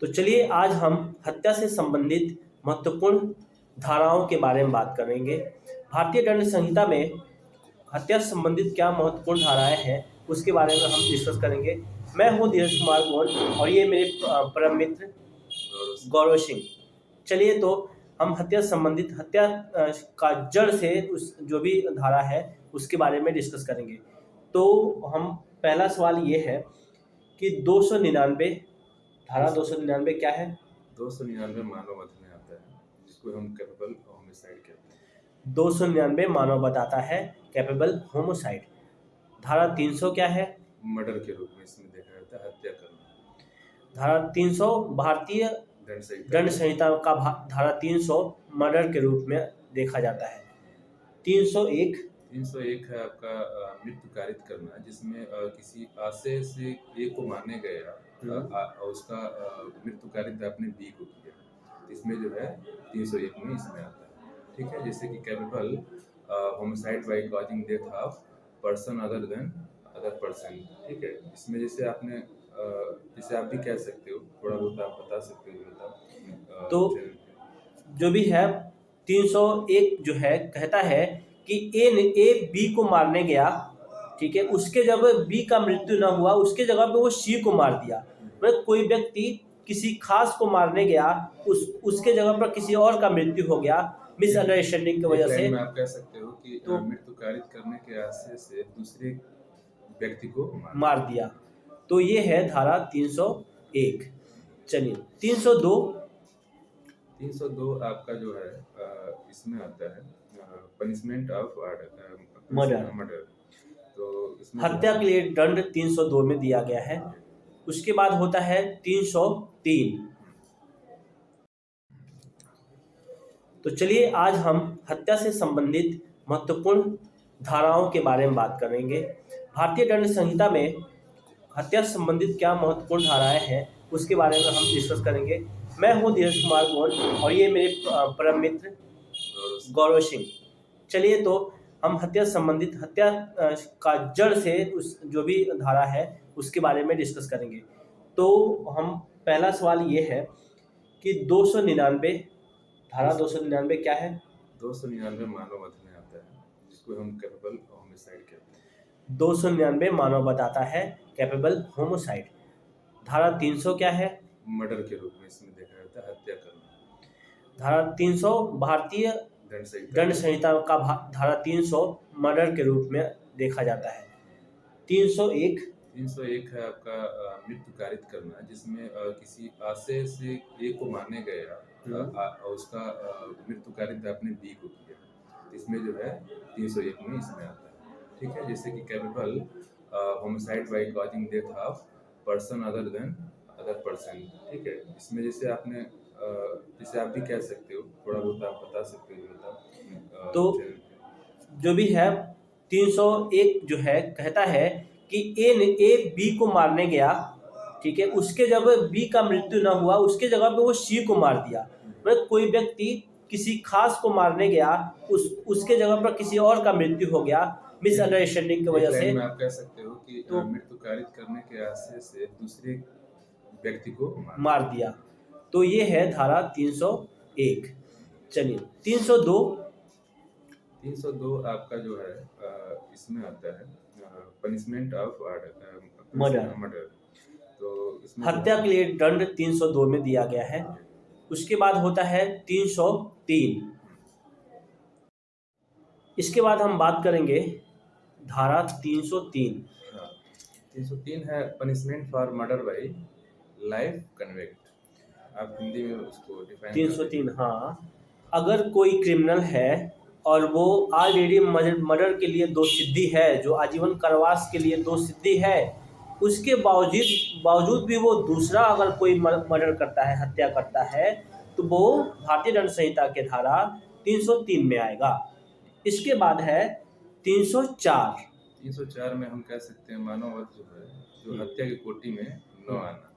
तो चलिए आज हम हत्या से संबंधित महत्वपूर्ण धाराओं के बारे में बात करेंगे। भारतीय दंड संहिता में हत्या से संबंधित क्या महत्वपूर्ण धाराएं हैं उसके बारे में हम डिस्कस करेंगे। मैं हूं धीरज कुमार गोल और ये मेरे परम मित्र गौरव सिंह। चलिए तो हम हत्या से संबंधित हत्या का जड़ से उस जो भी धारा है उसके बारे में डिस्कस करेंगे। तो हम पहला सवाल ये है कि 299 धारा 299 क्या है? 299 मानव वध में आता है, जिसको हम कैपेबल होमिसाइड कहते हैं। 299 मानव बताता है कैपेबल होमोसाइड। धारा 300 क्या है? मर्डर के रूप में इसमें देखा जाता है, हत्या करना। धारा 300 भारतीय दंड संहिता का धारा 300 मर्डर के रूप में देखा जाता है। 301 है आपका मृत्यु कारित करना, जिसमें किसी आशय से ए को मारने गया उसका मृत्यु कारित आपने बी को किया, इसमें जो है 301 में इसमें आता है। ठीक है, जैसे कि capable homicide by causing death of person other than other person. ठीक है, इसमें जैसे आपने जैसे आप भी कह सकते हो, थोड़ा बहुत आप बता सकते हो। तो जो भी है 301 जो है कहता है कि ए बी को मारने गया, ठीक है, उसके जब बी का मृत्यु न हुआ उसके जगह पे वो सी को मार दिया। मतलब कोई व्यक्ति किसी खास को मारने गया, उसके जगह पर किसी और का मृत्यु हो गया मिसअंडरस्टैंडिंग की वजह से। आप कह सकते हो कि तो मृत्यु कारित करने के आशय से दूसरे व्यक्ति को मार दिया। तो ये है धारा 301। चलिए 302 आपका जो है इसमें आता है पनिशमेंट ऑफ मर्डर। तो इसमें हत्या के लिए दंड 302 में दिया गया है। उसके बाद होता है 303। तो चलिए आज हम हत्या से संबंधित महत्वपूर्ण धाराओं के बारे में बात करेंगे। भारतीय दंड संहिता में हत्या से संबंधित क्या महत्वपूर्ण धाराएं हैं उसके बारे में हम डिस्कस करेंगे। मैं हूं धीरज कुमार गोल और ये मेरे परम मित्र गौरव सिंह। चलिए तो हम हत्या से संबंधित हत्या का जड़ से उस जो भी धारा है उसके बारे में डिस्कस करेंगे। तो हम पहला सवाल ये है कि 299 धारा 299 क्या है? 299 मानव वध में आता है, जिसको हम कैपेबल होमिसाइड कहते हैं। 299 मानव बताता है कैपेबल होमोसाइड। धारा 300 क्या है? मर्डर के रूप में इसमें देखा जाता है, हत्या करना। धारा 300 भारतीय दंड संहिता का धारा 300 मर्डर के रूप में देखा जाता है। 301 है आपका मृत्यु कारित करना, जिसमें किसी आशय से ए को मारने गया उसका मृत्यु कारित आपने बी को किया, इसमें जो है 301 में इसमें आता है। ठीक है, जैसे कि capable homicide by causing death of person other than other person. ठीक है, इसमें जैसे आपने जैसे आप भी कह सकते हो, थोड़ा बहुत आप बता सकते हो। तो जो भी है 301 जो है कहता है कि ए बी को मारने गया, ठीक है, उसके जब बी का मृत्यु न हुआ उसके जगह पे वो सी को मार दिया। मतलब कोई व्यक्ति किसी खास को मारने गया, उसके जगह पर किसी और का मृत्यु हो गया मिसअंडरस्टैंडिंग की वजह से। आप कह सकते हो कि मृत्यु कारित करने के आशय से दूसरे व्यक्ति को मार दिया। तो ये है धारा 301। चलिए 302 आपका जो है इसमें आता है पनिशमेंट ऑफ मर्डर। तो इसमें हत्या के लिए दंड 302 में दिया गया है। उसके बाद होता है 303। इसके बाद हम बात करेंगे धारा 303। 303 है punishment for murder bye life convict. आप हिंदी में उसको डिफाइन 303, हाँ, अगर कोई क्रिमिनल है और वो ऑलरेडी मर्डर के लिए दोषसिद्धि है, जो आजीवन कारावास के लिए दोषसिद्धि है, उसके बावजूद भी वो दूसरा अगर कोई मर्डर करता है, हत्या करता है, तो वो भारतीय दंड संहिता के धारा 303 में आएगा। इसके बाद है 304 में हम कह सकते हैं मानव वध जो है, जो हत्या की कोटि में न आना।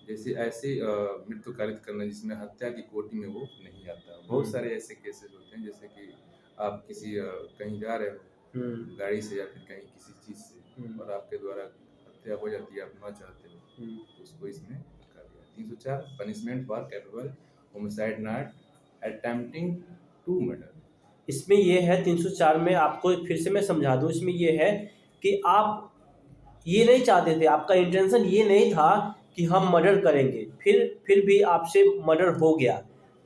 जैसे ऐसे मृत्यु कारित करना जिसमें हत्या की कोटि में वो नहीं आता। बहुत सारे ऐसे केसेस होते हैं, जैसे कि आप किसी कहीं जा रहे हो गाड़ी से या फिर कहीं किसी चीज से और आपके द्वारा हत्या हो जाती है, आप ना चाहते हो, तो उसको इसमें 304 punishment for capable homicide not attempting to murder. इसमें ये है 304 में, आपको फिर से मैं समझा दूं, इसमें ये है कि आप ये नहीं चाहते थे, आपका इंटेंशन ये नहीं था कि हम मर्डर करेंगे, फिर भी आपसे मर्डर हो गया,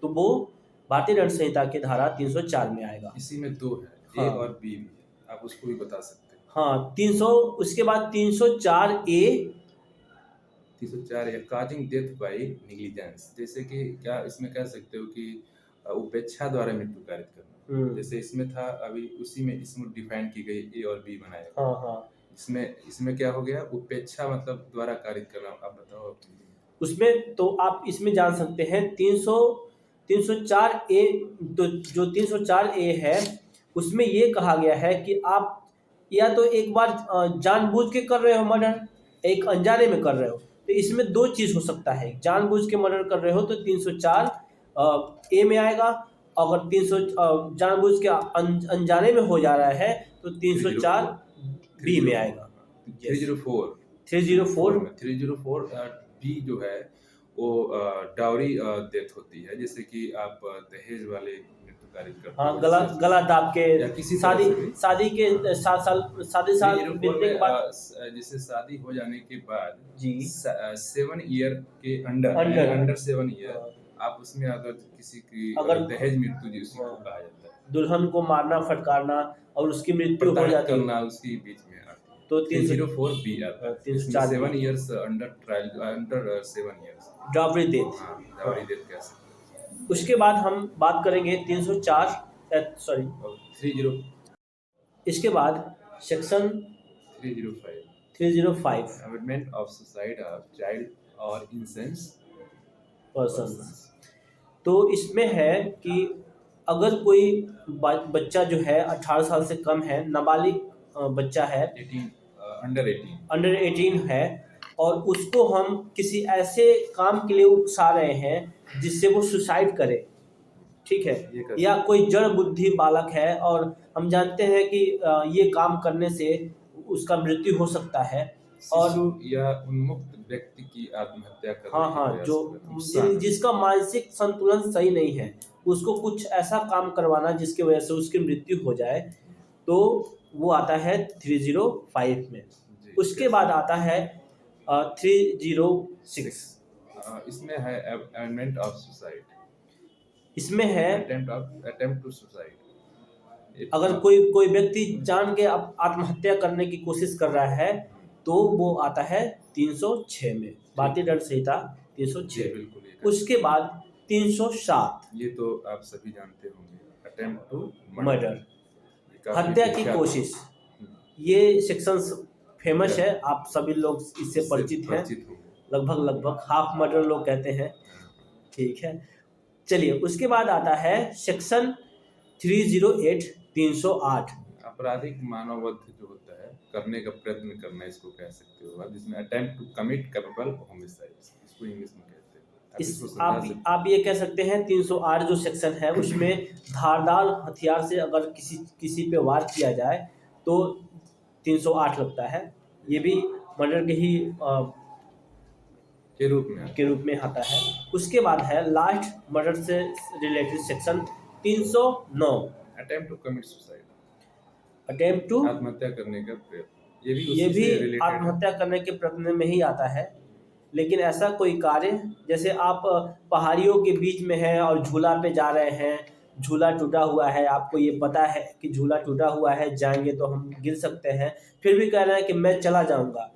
तो वो भारतीय दंड संहिता की धारा 304 में आएगा। इसी में दो है, ए हाँ और बी भी है, आप उसको भी बता सकते हैं। हाँ, 300, उसके बाद 304A। 304 है काजिंग डेथ बाय निग्लिजेंस, जैसे कि क्या इसमें कह सकते हो कि उपेक्षा द्वारा मृत्यु कारित करना, जैसे इसमें था अभी उसी में इसमें डिफाइन की गई, ए और बी बनाया गया। हाँ हाँ, इसमें क्या हो गया, उपेक्षा मतलब द्वारा कारित करना। आप बताओ अपनी। उसमें तो आप इसमें जान सकते हैं 304A, तो जो 304A है उसमें ये कहा गया है कि आप या तो एक बार जानबूझ के कर रहे हो मर्डर, एक अनजाने में कर रहे हो, तो इसमें दो चीज़ हो सकता है। जानबूझ के मर्डर कर रहे हो तो 304A में आएगा, अगर 300 जानबूझ के अनजाने में हो जा रहा है तो 304B में आएगा। 304 304 304 बी जो है वो डाउरी डेथ होती है, जैसे कि आप दहेज वाले मृत्यु कारित करते हाँ, हो, गला जैसे गला दाब के, या किसी तरह शादी से भी। शादी के 7 साल, शादी साल 304 बीतने के में बाद जैसे शादी हो जाने के बाद जी 7 ईयर के अंडर अंडर अंडर 7 ईयर आप उसमें अगर किसी की अगर दहेज मृत्यु जी उसी को कहा जाता है, दुल्हन को मारना फटकारना और उसकी मृत्यु हो प्रताड़ित जाती है करना उसकी बीच में आती है, तो 304 बी आता है। 304 7 years under trial, under 7 years, dowry death. हाँ डाउरी डेथ कह सकते हैं। उसके बाद हम बात करेंगे 304, सॉरी, और 30 इसके बाद section 305 305 amendment of suicide of child और इंसेंस पर्सन। पर्सन्स। तो इसमें है कि अगर कोई बच्चा जो है 18 साल से कम है, नाबालिग बच्चा है, 18 अंडर 18 अंडर 18 है, और उसको हम किसी ऐसे काम के लिए उकसा रहे हैं जिससे वो सुसाइड करे, ठीक है, ये कर या कोई जड़ बुद्धि बालक है और हम जानते हैं कि ये काम करने से उसका मृत्यु हो सकता है, और शिशु या उन्मुक्त व्यक्ति की आत्महत्या करने हाँ की हाँ, प्रयास जो करना, नुकसान। जिसका मानसिक संतुलन सही नहीं है, उसको कुछ ऐसा काम करवाना जिसकी वजह से उसकी मृत्यु हो जाए, तो वो आता है 305 में। जी, उसके बाद आता है 306। इसमें है अमेंडमेंट ऑफ सुसाइड, इसमें है अटेम्प्ट टू सुसाइड। अगर कोई व्यक्ति जान के आत्महत्या करने की कोशिश कर रहा है तो वो आता है 306 में, भारतीय दंड संहिता जी 306। बिल्कुल ये उसके बाद 307 ये तो आप सभी जानते होंगे, अटेम्प्ट टू मर्डर, काफी हत्या की विख्यात। कोशिश। हम्म, ये सेक्शंस फेमस है, आप सभी लोग इससे इससे परिचित हैं, होंगे। लगभग हाफ मर्डर लोग कहते हैं, ठीक है। चलिए, उसके बाद आता है सेक्शन 308 308। आपराधिक मानववध जो होता है, करने का प्रयत्न करना इसको कह सकते हो आप, जिसमें attempt to commit capable homicide, इसको इंग्लिश में कहते हैं। आप इसको समझा सकते हैं। आप ये कह सकते हैं 308 जो सेक्शन है उसमें धारदार हथियार से अगर किसी पे वार किया जाए तो 308 लगता है, ये भी मर्डर के ही के रूप में आता है। उसके बाद है लास्ट मर्डर से related section 309, attempt to commit suicide, attempt to, आत्महत्या करने का प्रयत्न, ये भी ये उसी भी से related है। आत्महत्या करने के प्रयत्न में ही आता है, लेकिन ऐसा कोई कार्य, जैसे आप पहाड़ियों के बीच में हैं और झूला पे जा रहे हैं, झूला टूटा हुआ है, आपको ये पता है कि झूला टूटा हुआ है, जाएंगे तो हम गिर सकते हैं, फिर भी कह रहे हैं कि मैं चला जाऊंगा।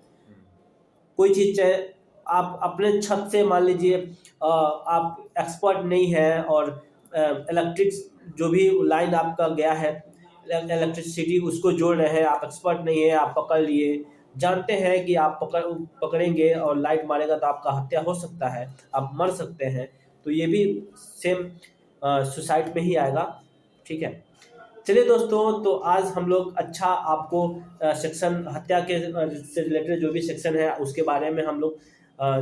कोई चीज़ चाहे आप अपने छत से, मान लीजिए आप एक्सपर्ट नहीं हैं और इलेक्ट्रिक जो भी लाइन आपका गया है, इलेक्ट्रिसिटी उसको जोड़ रहे हैं, आप एक्सपर्ट नहीं है, आप पकड़ लिए, जानते हैं कि आप पकड़ेंगे और लाइट मारेगा तो आपका हत्या हो सकता है, आप मर सकते हैं, तो ये भी सेम सुसाइड में ही आएगा, ठीक है। चलिए दोस्तों, तो आज हम लोग अच्छा आपको सेक्शन हत्या के से रिलेटेड जो भी सेक्शन है उसके बारे में हम लोग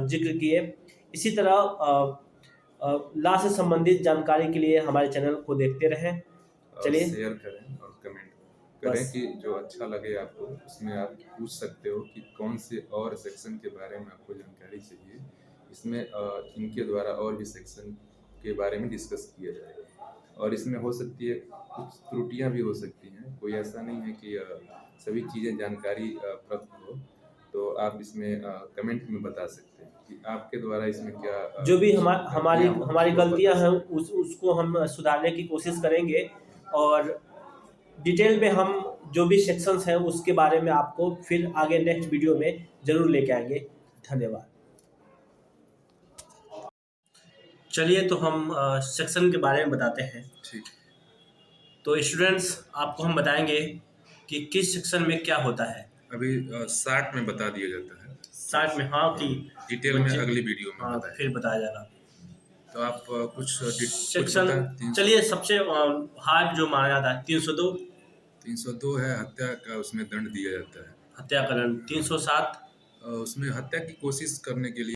जिक्र किए। इसी तरह लॉ से संबंधित जानकारी के लिए हमारे चैनल को देखते रहें। चलिए, शेयर करें और कमेंट करें कि जो अच्छा लगे आपको, उसमें आप पूछ सकते हो कि कौन से और सेक्शन के बारे में आपको जानकारी चाहिए, इसमें इनके द्वारा और भी सेक्शन के बारे में डिस्कस किया जाएगा। और इसमें हो सकती है कुछ त्रुटियां भी हो सकती हैं, कोई ऐसा नहीं है कि सभी चीज़ें जानकारी प्राप्त हो। तो आप इसमें कमेंट में बता सकते हैं कि आपके द्वारा इसमें क्या जो भी हमारी गलतियां हो हमारी वो बता गलतियां हैं सकते उसको हम सुधारने की कोशिश करेंगे, और डिटेल में हम जो भी सेक्शंस हैं उसके बारे में आपको फिर आगे नेक्स्ट वीडियो में ज़रूर लेके आएंगे। धन्यवाद। चलिए तो हम सेक्शन के बारे में बताते हैं। हैं। ठीक। तो स्टूडेंट्स, आपको हम बताएंगे कि किस सेक्शन में क्या होता है। अभी 60 में बता दिया जाता है। 60 में, हाँ, कि डिटेल में बच्चे, अगली वीडियो में हाँ, बताएं। फिर बताया जाएगा। तो आप कुछ सेक्शन, बता। चलिए सबसे हार्ड जो माना जाता है 302 302 है, हत्या का उसमें दंड दिया जाता है। हत्या का दंड। 307 उसमें हत्या की कोशिश करने के लिए